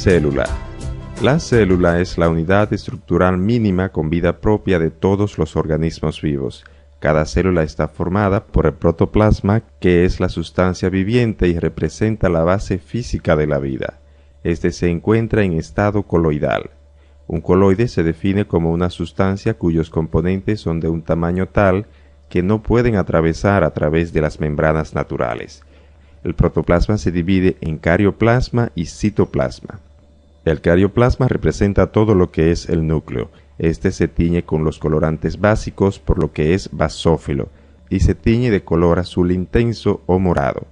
Célula. La célula es la unidad estructural mínima con vida propia de todos los organismos vivos. Cada célula está formada por el protoplasma, que es la sustancia viviente y representa la base física de la vida. Este se encuentra en estado coloidal. Un coloide se define como una sustancia cuyos componentes son de un tamaño tal que no pueden atravesar a través de las membranas naturales. El protoplasma se divide en carioplasma y citoplasma. El carioplasma representa todo lo que es el núcleo. Este se tiñe con los colorantes básicos, por lo que es basófilo, y se tiñe de color azul intenso o morado.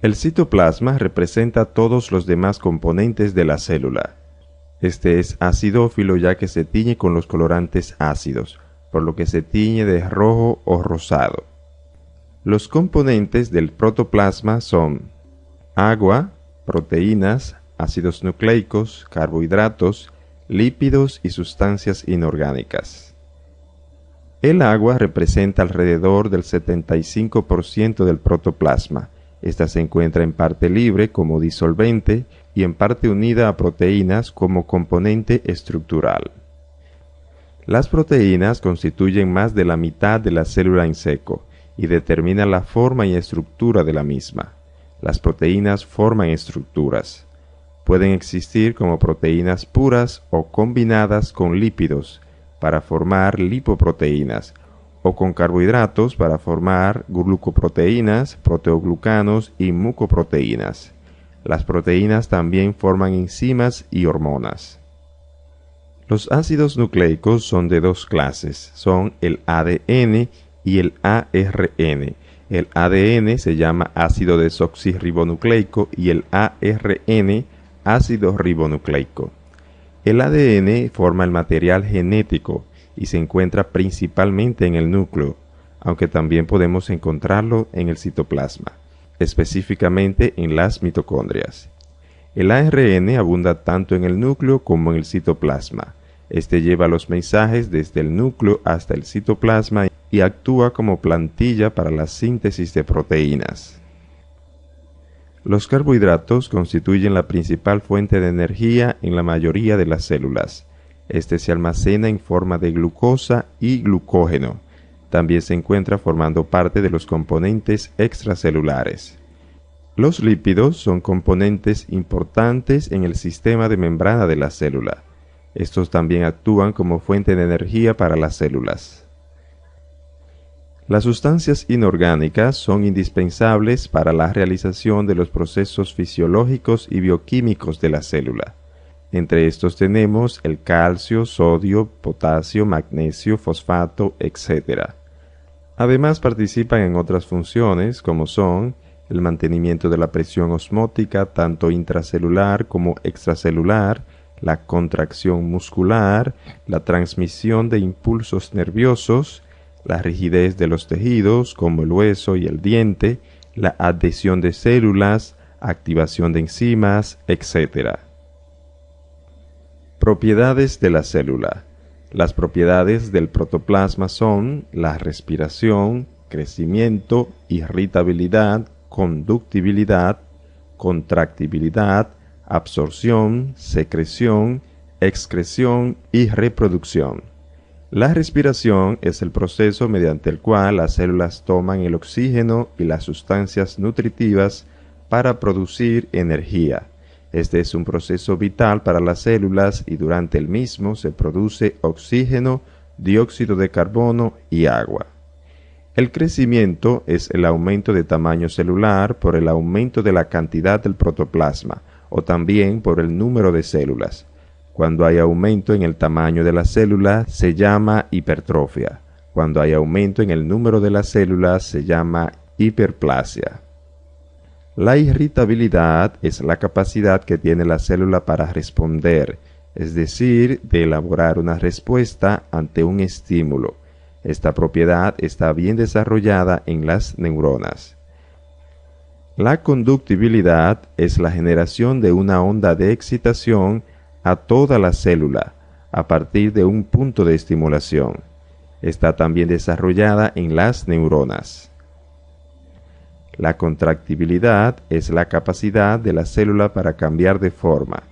El citoplasma representa todos los demás componentes de la célula. Este es acidófilo, ya que se tiñe con los colorantes ácidos, por lo que se tiñe de rojo o rosado. Los componentes del protoplasma son agua, proteínas, ácidos nucleicos, carbohidratos, lípidos y sustancias inorgánicas. El agua representa alrededor del 75% del protoplasma. Esta se encuentra en parte libre como disolvente y en parte unida a proteínas como componente estructural. Las proteínas constituyen más de la mitad de la célula en seco y determinan la forma y estructura de la misma. Las proteínas forman estructuras. Pueden existir como proteínas puras o combinadas con lípidos para formar lipoproteínas, o con carbohidratos para formar glucoproteínas, proteoglucanos y mucoproteínas. Las proteínas también forman enzimas y hormonas. Los ácidos nucleicos son de dos clases, son el ADN y el ARN. El ADN se llama ácido desoxirribonucleico y el ARN ácido ribonucleico. El ADN forma el material genético y se encuentra principalmente en el núcleo, aunque también podemos encontrarlo en el citoplasma, específicamente en las mitocondrias. El ARN abunda tanto en el núcleo como en el citoplasma. Este lleva los mensajes desde el núcleo hasta el citoplasma y actúa como plantilla para la síntesis de proteínas. Los carbohidratos constituyen la principal fuente de energía en la mayoría de las células. Este se almacena en forma de glucosa y glucógeno. También se encuentra formando parte de los componentes extracelulares. Los lípidos son componentes importantes en el sistema de membrana de la célula. Estos también actúan como fuente de energía para las células. Las sustancias inorgánicas son indispensables para la realización de los procesos fisiológicos y bioquímicos de la célula. Entre estos tenemos el calcio, sodio, potasio, magnesio, fosfato, etc. Además participan en otras funciones como son el mantenimiento de la presión osmótica tanto intracelular como extracelular, la contracción muscular, la transmisión de impulsos nerviosos, la rigidez de los tejidos como el hueso y el diente, la adhesión de células, activación de enzimas, etc. Propiedades de la célula. Las propiedades del protoplasma son la respiración, crecimiento, irritabilidad, conductibilidad, contractibilidad, absorción, secreción, excreción y reproducción. La respiración es el proceso mediante el cual las células toman el oxígeno y las sustancias nutritivas para producir energía. Este es un proceso vital para las células y durante el mismo se produce oxígeno, dióxido de carbono y agua. El crecimiento es el aumento de tamaño celular por el aumento de la cantidad del protoplasma o también por el número de células. Cuando hay aumento en el tamaño de la célula se llama hipertrofia. Cuando hay aumento en el número de las células se llama hiperplasia. La irritabilidad es la capacidad que tiene la célula para responder, es decir, de elaborar una respuesta ante un estímulo. Esta propiedad está bien desarrollada en las neuronas. La conductibilidad es la generación de una onda de excitación a toda la célula a partir de un punto de estimulación. Está también desarrollada en las neuronas. La contractibilidad es la capacidad de la célula para cambiar de forma,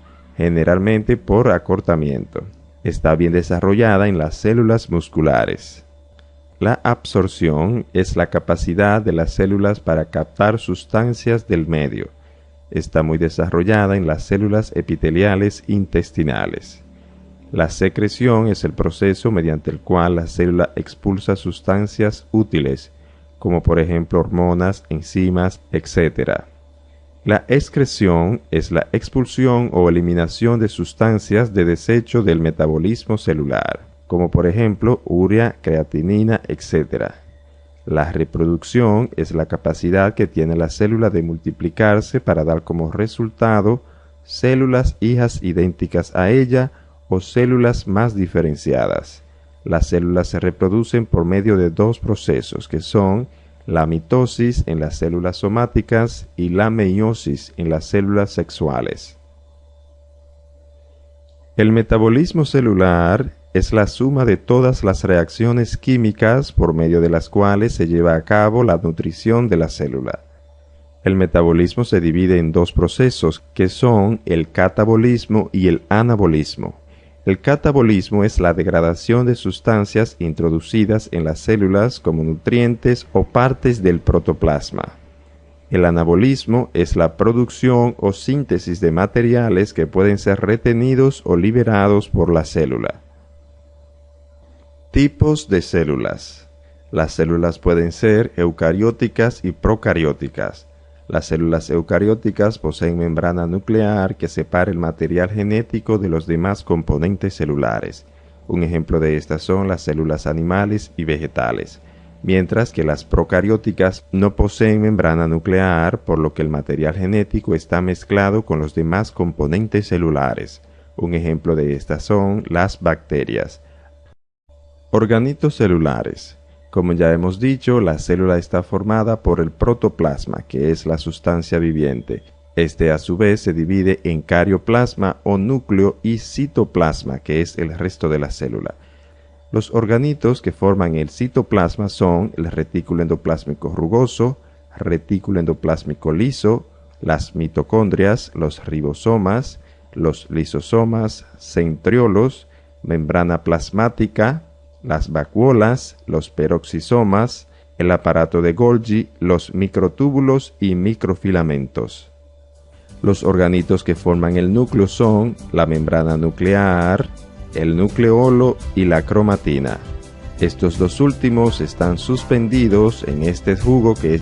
generalmente por acortamiento. Está bien desarrollada en las células musculares. La absorción es la capacidad de las células para captar sustancias del medio. Está muy desarrollada en las células epiteliales intestinales. La secreción es el proceso mediante el cual la célula expulsa sustancias útiles, como por ejemplo hormonas, enzimas, etc. La excreción es la expulsión o eliminación de sustancias de desecho del metabolismo celular, como por ejemplo urea, creatinina, etc. La reproducción es la capacidad que tiene la célula de multiplicarse para dar como resultado células hijas idénticas a ella o células más diferenciadas. Las células se reproducen por medio de dos procesos que son la mitosis en las células somáticas y la meiosis en las células sexuales. El metabolismo celular es la suma de todas las reacciones químicas por medio de las cuales se lleva a cabo la nutrición de la célula. El metabolismo se divide en dos procesos que son el catabolismo y el anabolismo. El catabolismo es la degradación de sustancias introducidas en las células como nutrientes o partes del protoplasma. El anabolismo es la producción o síntesis de materiales que pueden ser retenidos o liberados por la célula. Tipos de células. Las células pueden ser eucarióticas y procarióticas. Las células eucarióticas poseen membrana nuclear que separa el material genético de los demás componentes celulares. Un ejemplo de estas son las células animales y vegetales, mientras que las procarióticas no poseen membrana nuclear, por lo que el material genético está mezclado con los demás componentes celulares. Un ejemplo de estas son las bacterias. Organitos celulares. Como ya hemos dicho, la célula está formada por el protoplasma, que es la sustancia viviente. Este a su vez se divide en carioplasma o núcleo y citoplasma, que es el resto de la célula. Los organitos que forman el citoplasma son el retículo endoplásmico rugoso, retículo endoplásmico liso, las mitocondrias, los ribosomas, los lisosomas, centriolos, membrana plasmática, las vacuolas, los peroxisomas, el aparato de Golgi, los microtúbulos y microfilamentos. Los organitos que forman el núcleo son la membrana nuclear, el nucleolo y la cromatina. Estos dos últimos están suspendidos en este jugo que es